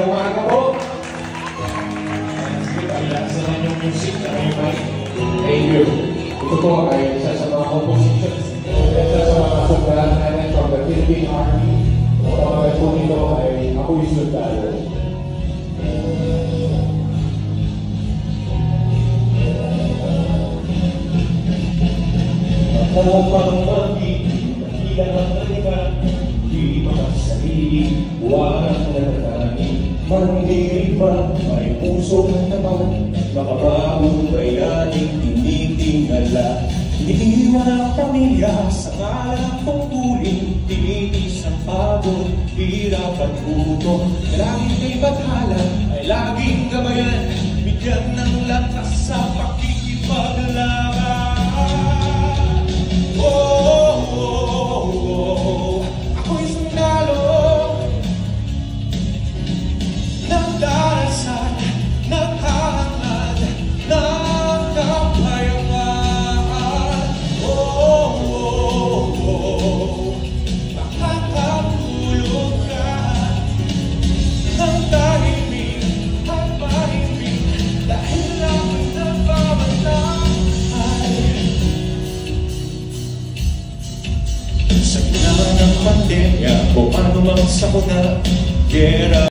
umaga po. Sa inyong music na kayo may thank you. Ito po ay isa sa mga compositions. Isa sa mga sobrang natin from the Philippine Army. Ang po nito ay Ako'y Sundalo. Upang magiging dahilan ng kaniba, di makasarili, walang natatangin. Mandinig ba, may puso ng naman, makabagong bayaning tinitingala. Iniwan ang pamilya sa ngalan ng tungkulin, tinitis ang pagod, hirap at gutom. Laging may bathala, ay laging gabayan, bigyan ng lakas sa pakikipaglaban. Ako'y sundalo ng darasan, naghahanad ng kapayapaan. Makakatulog ka ng tahimik at mahimbing, dahil ako'y nagbabantay. Sa gitna ng pandemya o anumang sakuna, gera